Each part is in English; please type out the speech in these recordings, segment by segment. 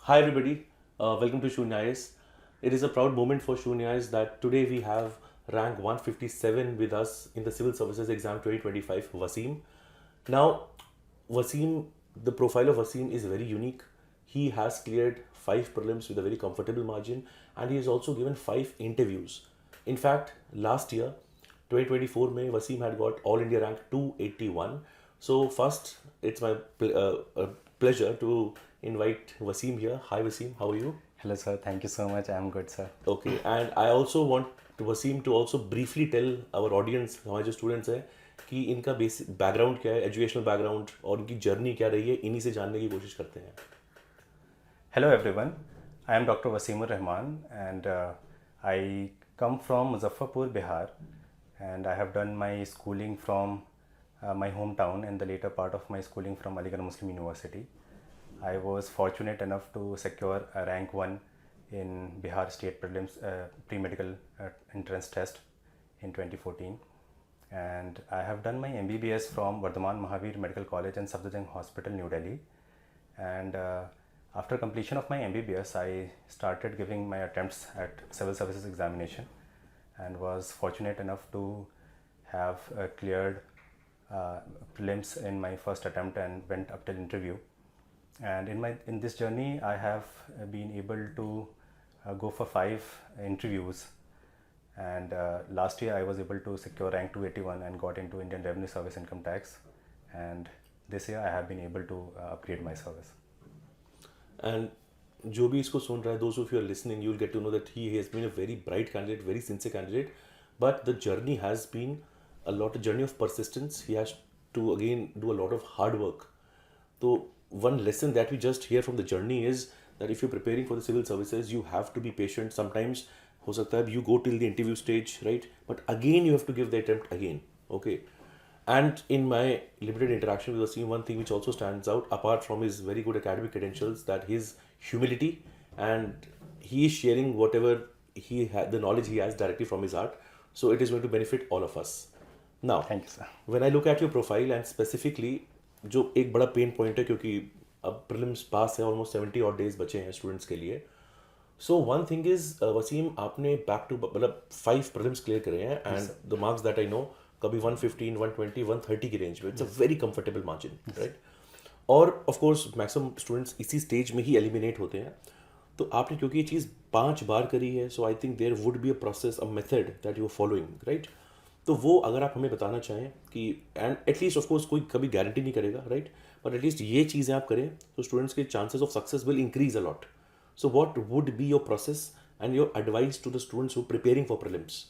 Hi everybody, welcome to Sunya IAS. It is a proud moment for Sunya IAS that today we have rank 157 with us in the Civil Services Exam 2025, Wasim. Now, Wasim, the profile of Wasim is very unique. He has cleared 5 prelims with a very comfortable margin and he has also given 5 interviews. In fact, last year, 2024 May, Wasim had got All India rank 281. So first, it's my pleasure to invite Wasim here. Hi Wasim, how are you? Hello sir, thank you so much. I'm good sir. Okay, and I also want Wasim to also briefly tell our audience, हमारे जो students हैं, कि इनका basic background क्या है, educational background और इनकी journey क्या रही है, इन्हीं से जानने की कोशिश करते हैं. Hello everyone. I am Dr. Wasim Rahman and I come from Muzaffarpur, Bihar, and I have done my schooling from my hometown and the later part of my schooling from Aligarh Muslim University. I was fortunate enough to secure a rank 1 in Bihar State Prelims pre-medical entrance test in 2014, and I have done my MBBS from Vardhaman Mahavir Medical College and Safdarjung Hospital, New Delhi. And after completion of my MBBS, I started giving my attempts at civil services examination and was fortunate enough to have cleared prelims in my first attempt and went up till interview. And in this journey, I have been able to go for 5 interviews. And last year, I was able to secure rank 281 and got into Indian Revenue Service Income Tax. And this year, I have been able to upgrade my service. And जो भी इसको सुन रहा है, those of you are listening, you'll get to know that he has been a very bright candidate, very sincere candidate, but the journey has been a journey of persistence. He has to again do a lot of hard work. So one lesson that we just hear from the journey is that if you're preparing for the civil services, you have to be patient. Sometimes हो सकता है you go till the interview stage, right? But again you have to give the attempt again. Okay. And in my limited interaction with Wasim, one thing which also stands out, apart from his very good academic credentials, that his humility, and he is sharing whatever the knowledge he has directly from his heart. So it is going to benefit all of us. Now, Thank you, sir. when I look at your profile and specifically, जो एक बड़ा pain point है क्योंकि अब prelims पास है, almost 70 और days बचे हैं स्टूडेंट्स के लिए. So one thing is Waseem, आपने बैक टू मतलब 5 प्रीलिम्स क्लियर करे हैं and the marks that I know कभी 115, 120, 130 की रेंज में. It's a very comfortable margin, right? और ऑफ कोर्स मैक्सिमम स्टूडेंट्स इसी स्टेज में ही एलिमिनेट होते हैं. तो आपने क्योंकि ये चीज़ 5 बार करी है, so I think there would be a process, a method that you are following, right? तो वो अगर आप हमें बताना चाहें कि, एंड एटलीस्ट ऑफ कोर्स कोई कभी गारंटी नहीं करेगा, राइट? बट एटलीस्ट ये चीज़ें आप करें तो स्टूडेंट्स के chances of success will increase a lot. So what would be your process and your advice to the students who preparing for prelims?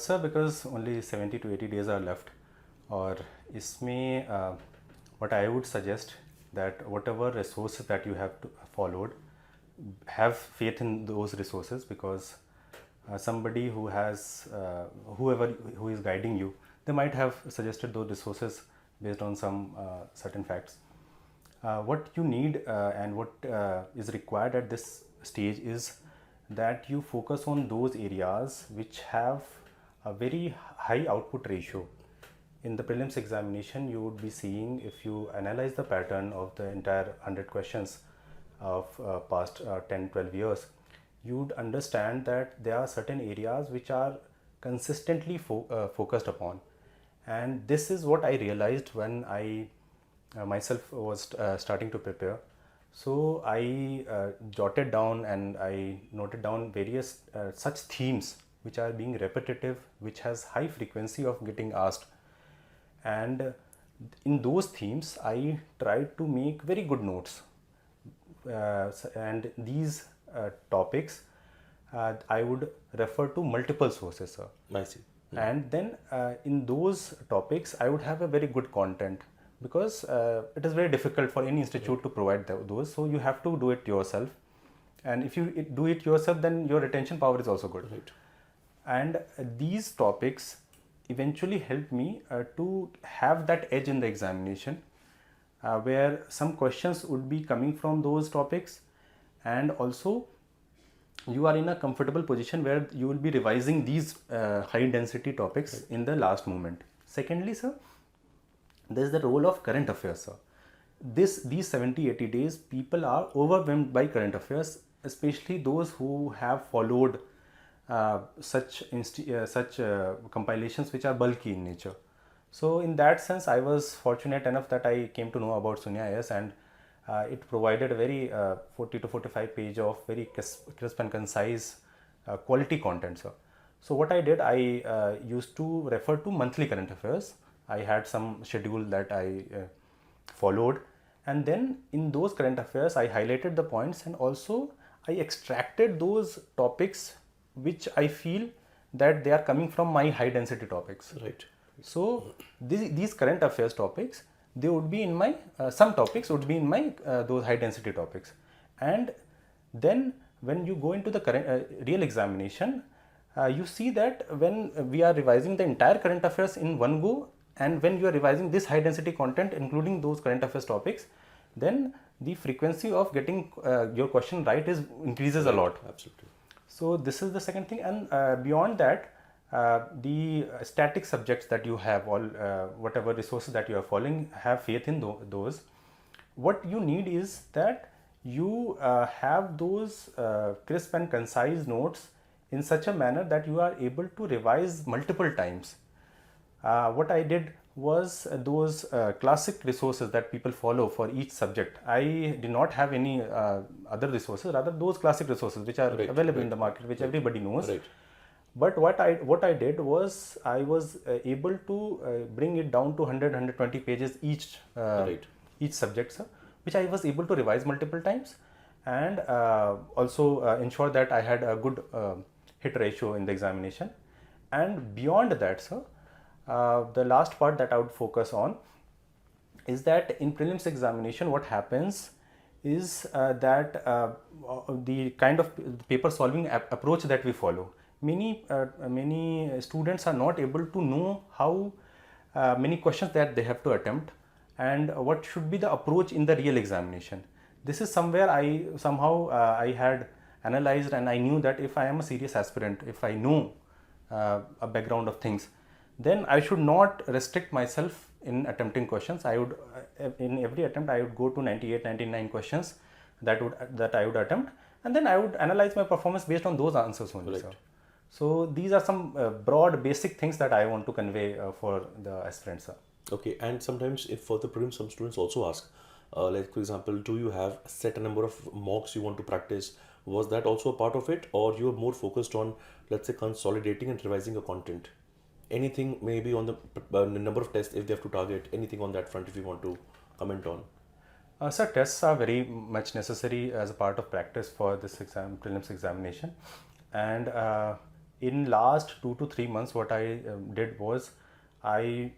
Sir, because only 70 to 80 days are left, और इसमें what I would suggest that whatever resources that you have followed, have faith in those resources, because somebody who has whoever who is guiding you, they might have suggested those resources based on some certain facts. What you need and what is required at this stage is that you focus on those areas which have a very high output ratio. In the prelims examination, you would be seeing, if you analyze the pattern of the entire 100 questions of past 10-12 years, you would understand that there are certain areas which are consistently focused upon. And this is what I realized when I myself was starting to prepare. So I jotted down and I noted down various such themes which are being repetitive, which has high frequency of getting asked. And in those themes, I tried to make very good notes. And these topics, I would refer to multiple sources, sir. I see. And then in those topics, I would have a very good content, because it is very difficult for any institute to provide those. So you have to do it yourself. And if you do it yourself, then your retention power is also good. Right. And these topics eventually helped me to have that edge in the examination, where some questions would be coming from those topics, and also you are in a comfortable position where you will be revising these high density topics in the last moment. Secondly, sir, there is the role of current affairs, sir. these 70-80 days, people are overwhelmed by current affairs, especially those who have followed such compilations which are bulky in nature. So in that sense, I was fortunate enough that I came to know about Sunya IAS, and it provided a very 40 to 45 page of very crisp and concise quality content. So what I did, I used to refer to monthly current affairs. I had some schedule that I followed, and then in those current affairs I highlighted the points, and also I extracted those topics which I feel that they are coming from my high density topics. Right. So these current affairs topics, they would be in my some topics would be in my those high density topics. And then when you go into the current real examination, you see that when we are revising the entire current affairs in one go, and when you are revising this high density content including those current affairs topics, then the frequency of getting your question right is increases a lot. Absolutely. So this is the second thing. And beyond that, the static subjects that you have, all whatever resources that you are following, have faith in those. What you need is that you have those crisp and concise notes in such a manner that you are able to revise multiple times. What I did was those classic resources that people follow for each subject. I did not have any other resources, rather those classic resources which are available in the market, which everybody knows. Right. But what I did was I was able to bring it down to 100-120 pages each each subject, sir, which I was able to revise multiple times, and also ensure that I had a good hit ratio in the examination. And beyond that, sir, the last part that I would focus on is that in prelims examination, what happens is that the kind of paper solving approach that we follow, many students are not able to know how many questions that they have to attempt and what should be the approach in the real examination. This is somewhere I had analyzed, and I knew that if I am a serious aspirant, if I know a background of things, then I should not restrict myself in attempting questions. I would in every attempt I would go to 98-99 questions that I would attempt, and then I would analyze my performance based on those answers only. Right. So these are some broad basic things that I want to convey for the aspirants. Okay, and sometimes if for the prelims, some students also ask, like for example, do you have set a number of mocks you want to practice? Was that also a part of it, or you are more focused on, let's say, consolidating and revising your content? Anything maybe on the number of tests if they have to target, anything on that front if you want to comment on? Sir, tests are very much necessary as a part of practice for this prelims examination. And in last 2 to 3 months, what I did was I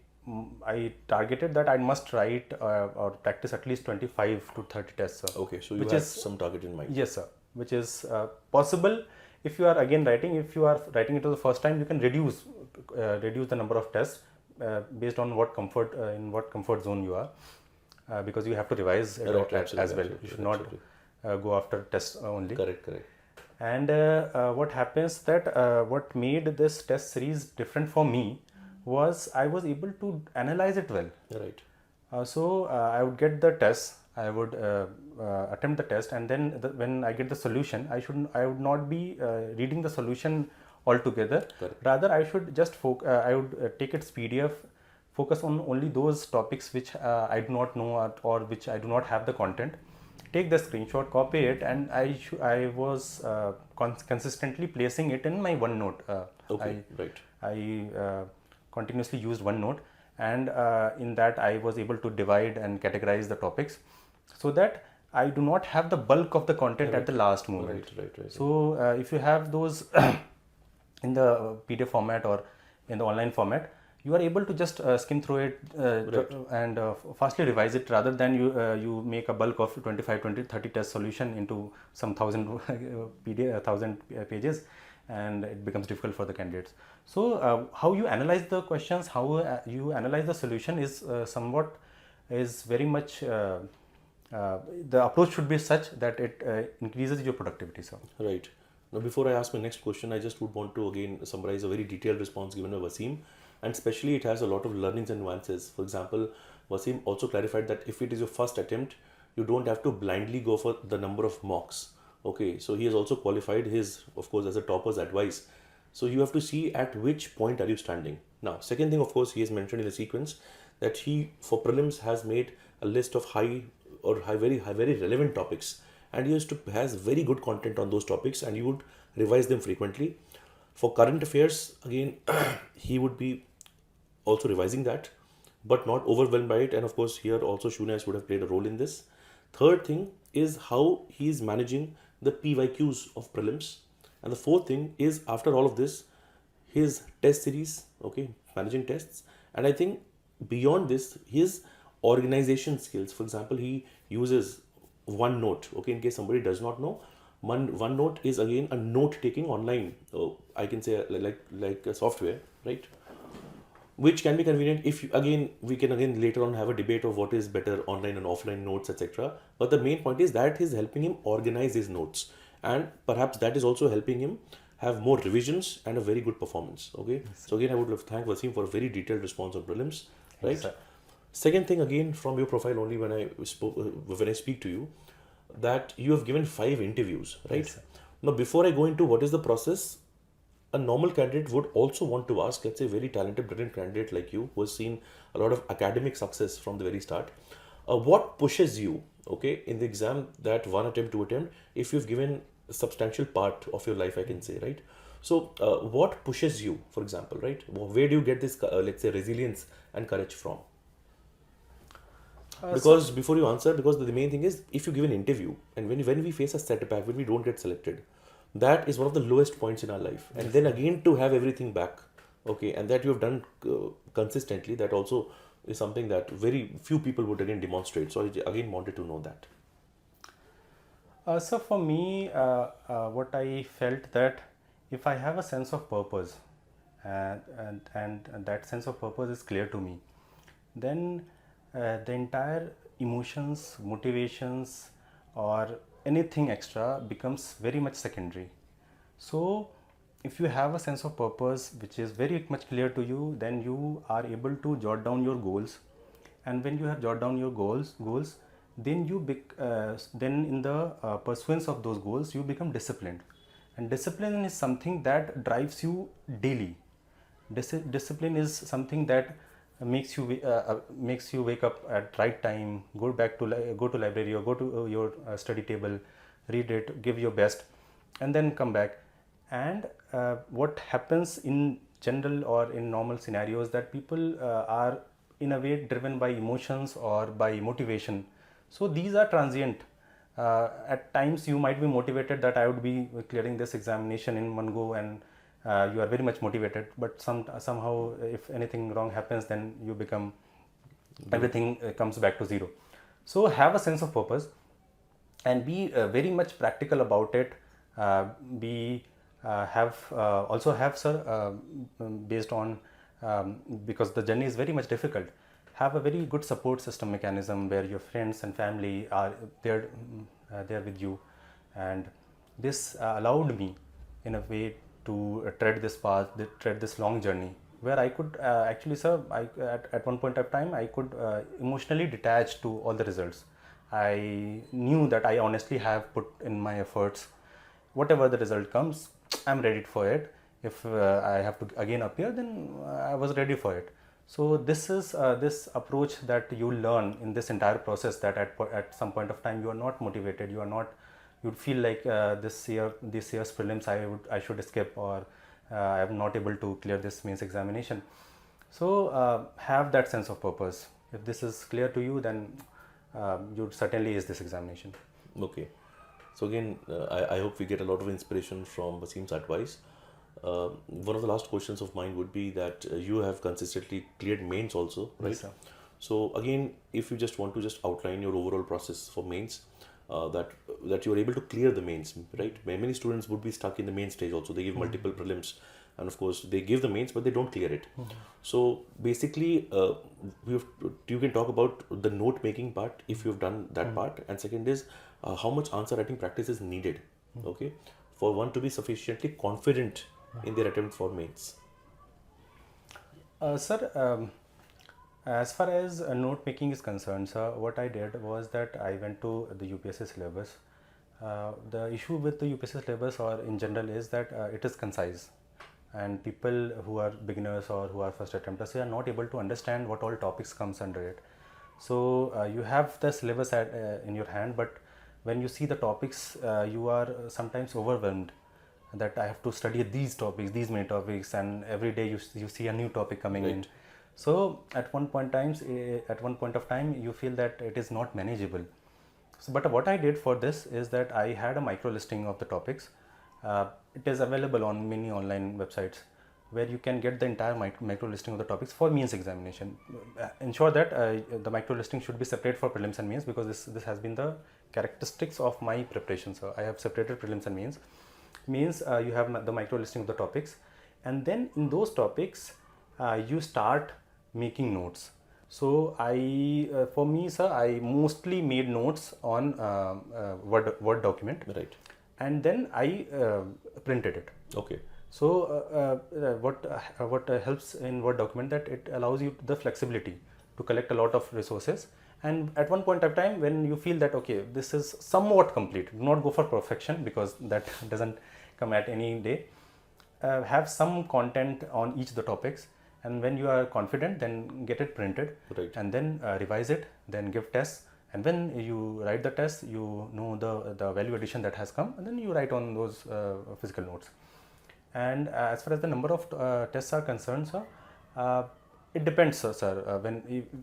targeted that I must write or practice at least 25 to 30 tests, sir. Okay, so you have some target in mind. Yes, sir, which is possible. If you are again writing, if you are writing it for the first time, you can reduce the number of tests based on what comfort zone you are, because you have to revise as well. You should not go after tests only. Correct. And what happens that what made this test series different for me was I was able to analyze it well. Right. So I would get the test, I would attempt the test, and then when I get the solution, I would not be reading the solution altogether. Correct. Rather, I should just I would take its PDF, focus on only those topics which I do not know or which I do not have the content. Take the screenshot, copy it, and I was consistently placing it in my OneNote. Okay, right. I continuously used OneNote, and in that I was able to divide and categorize the topics so that I do not have the bulk of the content at the last moment. Right. So if you have those in the PDF format or in the online format, you are able to just skim through it and fastly revise it, rather than you make a bulk of 25, 20, 30 test solution into some 1,000 pages, and it becomes difficult for the candidates. So how you analyze the questions, how you analyze the solution is very much the approach should be such that it increases your productivity, sir. Right. Now, before I ask my next question, I just would want to again summarize a very detailed response given by Wasim, and especially it has a lot of learnings and nuances. For example, Wasim also clarified that if it is your first attempt, you don't have to blindly go for the number of mocks. Okay, so he has also qualified his, of course, as a topper's advice. So you have to see at which point are you standing. Now, second thing, of course, he has mentioned in the sequence that he, for prelims, has made a list of very relevant topics, and he has very good content on those topics, and you would revise them frequently. For current affairs, again, he would be also revising that, but not overwhelmed by it. And of course, here also Sunya IAS would have played a role in this. Third thing is how he is managing the PYQs of prelims. And the fourth thing is, after all of this, his test series, okay, managing tests. And I think beyond this, his organization skills. For example, he uses OneNote, okay, in case somebody does not know. OneNote is again a note taking online, I can say, like a software, right? Which can be convenient if you, again, we can again later on have a debate of what is better, online and offline notes, etc. But the main point is that is helping him organize his notes, and perhaps that is also helping him have more revisions and a very good performance. Okay, so again, I would love to thank Wasim for a very detailed response on prelims. Right. Yes, sir. Second thing, again, from your profile only, when I speak to you, that you have given 5 interviews, right? Yes, sir. Now, before I go into what is the process, a normal candidate would also want to ask, let's say, very talented, brilliant candidate like you, who has seen a lot of academic success from the very start, what pushes you, okay, in the exam, that one attempt, two attempt, if you've given a substantial part of your life, I can say, right? So, what pushes you, for example, right? Where do you get this, let's say, resilience and courage from? Because before you answer, because the main thing is, if you give an interview and when we face a setback, when we don't get selected, that is one of the lowest points in our life. And then again to have everything back, okay, and that you have done consistently, that also is something that very few people would again demonstrate. So I again wanted to know that. So for me, what I felt that if I have a sense of purpose, and that sense of purpose is clear to me, then the entire emotions, motivations, or anything extra becomes very much secondary. So if you have a sense of purpose which is very much clear to you, then you are able to jot down your goals, and when you have jot down your goals, then then in the pursuance of those goals, you become disciplined, and discipline is something that drives you daily. Discipline is something that makes you wake up at right time, go to library, or go to your study table, read it, give your best, and then come back. And what happens in general or in normal scenarios, that people are in a way driven by emotions or by motivation. So these are transient. At times you might be motivated that I would be clearing this examination in one go, and you are very much motivated, but somehow if anything wrong happens, then you become, everything comes back to zero. So have a sense of purpose and be very much practical about it. Be have also have, sir, based on because the journey is very much difficult, have a very good support system mechanism where your friends and family are there with you. And this allowed me in a way to tread this path, tread this long journey, where I could actually, sir, at one point of time I could emotionally detach to all the results. I knew that I honestly have put in my efforts. Whatever the result comes, I'm ready for it. If I have to again appear, then I was ready for it. So this is this approach that you learn in this entire process, that at some point of time you are not motivated, you'd feel like this year's prelims I should skip, or I am not able to clear this mains examination. So have that sense of purpose. If this is clear to you, then you certainly ace this examination. Okay. So again, I hope we get a lot of inspiration from Wasim's advice. One of the last questions of mine would be that you have consistently cleared mains also, right? Yes, sir. So again, if you just want to just outline your overall process for mains, that you are able to clear the mains, right? Many students would be stuck in the main stage also. They give multiple prelims, and of course they give the mains, but they don't clear it. So basically, you can talk about the note making part if you've done that part, and second is how much answer writing practice is needed, okay, for one to be sufficiently confident in their attempt for mains. Sir, As far as note making is concerned, sir, what I did was that I went to the UPSC syllabus. The issue with the UPSC syllabus or in general is that it is concise, and people who are beginners or who are first attempters, they are not able to understand what all topics comes under it. So you have the syllabus in your hand, but when you see the topics, you are sometimes overwhelmed that I have to study these topics, these many topics, and every day you see a new topic coming in. So at one point of time, you feel that it is not manageable. So, but what I did for this is that I had a micro listing of the topics. It is available on many online websites where you can get the entire micro listing of the topics for means examination. Ensure that the micro listing should be separate for prelims and means, because this has been the characteristics of my preparation. So I have separated prelims and means. Means you have the micro listing of the topics, and then in those topics you start making notes. So for me, sir, I mostly made notes on Word document, Right. and then I printed it. Okay. So what helps in Word document, that it allows you the flexibility to collect a lot of resources, and at one point of time when you feel that okay, this is somewhat complete, do not go for perfection because that doesn't come at any day. Have some content on each of the topics, and when you are confident, then get it printed, Right. and then revise it, then give tests, and when you write the test, you know the value addition that has come, and then you write on those physical notes. And as far as the number of tests are concerned, sir, it depends, sir,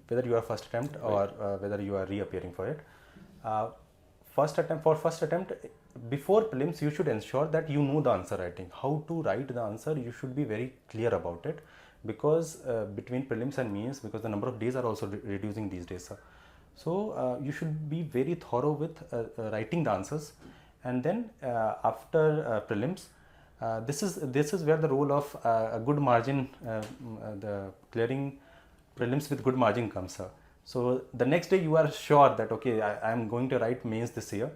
whether you are first attempt or whether you are reappearing for it. First attempt, before prelims, you should ensure that you know the answer writing. How to write the answer, you should be very clear about it, because between prelims and means, because the number of days are also reducing these days, sir. So you should be very thorough with writing the answers, and then after prelims, this is where the role of a good margin, the clearing prelims with good margin comes, sir. So the next day you are sure that okay, I am going to write mains this year.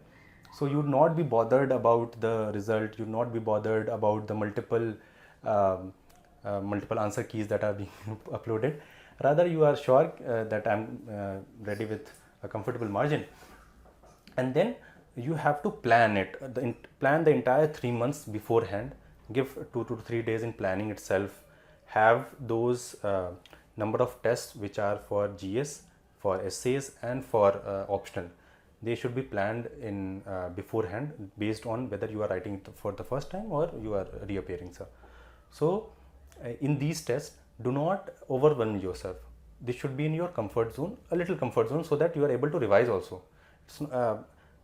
So you would not be bothered about the result. You would not be bothered about the multiple answer keys that are being uploaded. Rather, you are sure that I'm ready with a comfortable margin. And then you have to plan it, plan the entire 3 months beforehand. Give 2 to 3 days in planning itself. Have those number of tests which are for GS, for essays, and for optional. They should be planned in beforehand, based on whether you are writing it for the first time or you are reappearing, sir. So in these tests, do not overwhelm yourself. This should be in your comfort zone, a little comfort zone, so that you are able to revise also.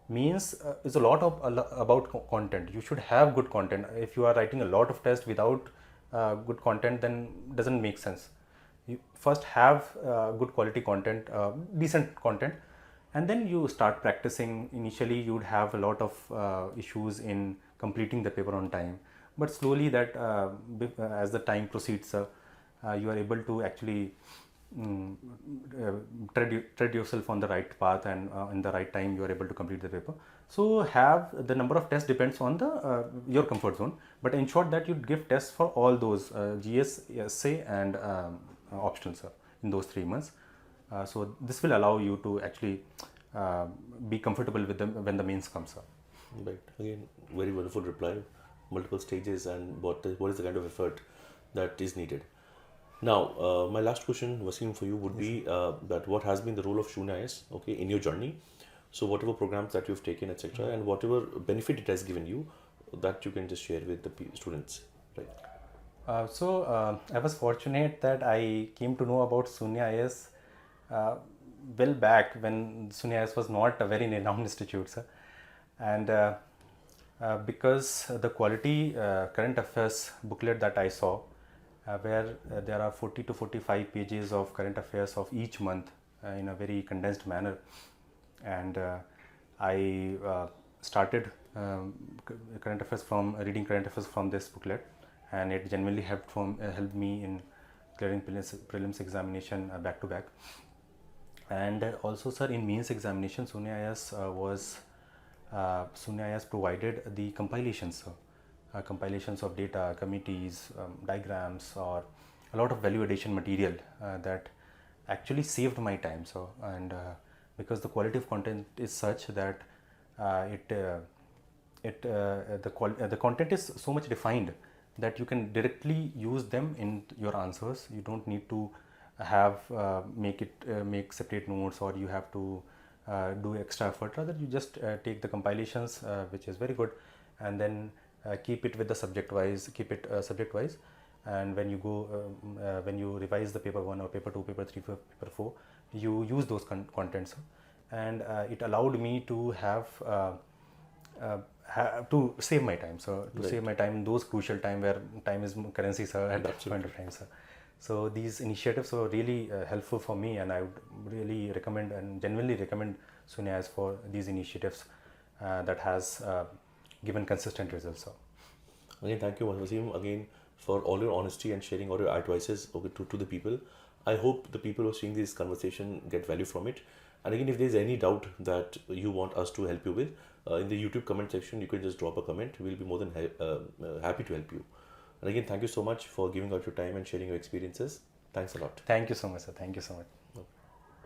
Means is a lot about content. You should have good content. If you are writing a lot of tests without good content, then doesn't make sense. You first have good quality content, decent content, and then you start practicing. Initially you would have a lot of issues in completing the paper on time, but slowly that as the time proceeds, you are able to actually tread yourself on the right path, and in the right time you are able to complete the paper. So have the number of tests depends on the your comfort zone, but ensure that you give tests for all those GS, essay, and optional, sir, in those 3 months. So this will allow you to actually be comfortable with them when the mains comes, sir. Right. Again, very wonderful reply. Multiple stages, and what is the kind of effort that is needed. Now, my last question, Wasim, for you would be that what has been the role of Sunya IAS, okay, in your journey? So whatever programs that you've taken, etc., and whatever benefit it has given you, that you can just share with the students, right? I was fortunate that I came to know about Sunya IAS well back when Sunya IAS was not a very renowned institute, sir. And because the quality current affairs booklet that I saw, where there are 40 to 45 pages of current affairs of each month in a very condensed manner, and I started current affairs from reading current affairs from this booklet, and it genuinely helped me in clearing prelims examination back to back. And also, sir, in means examination, Sunya IAS provided the compilations, compilations of data, committees, diagrams, or a lot of value addition material that actually saved my time. So, and because the quality of content is such that the content is so much defined that you can directly use them in your answers. You don't need to have make separate notes, or you have to do extra effort. Rather, you just take the compilations, which is very good, and then keep it with the subject wise, subject wise. And when you go when you revise the paper 1 or paper 2, paper 3, paper 4, you use those contents. And it allowed me to to save my time. So to save my time in those crucial time where time is currency, sir, at that point of time, sir. So these initiatives were really helpful for me, and I would really recommend and genuinely recommend Sunya IAS for these initiatives that has given consistent results. So Again, thank you, Wasim, again for all your honesty and sharing all your advices to the people. I hope the people who are seeing this conversation get value from it. And again, if there's any doubt that you want us to help you with, in the YouTube comment section, you can just drop a comment. We'll be more than happy to help you. And again, thank you so much for giving out your time and sharing your experiences. Thanks a lot. thank you so much, sir. Thank you so much.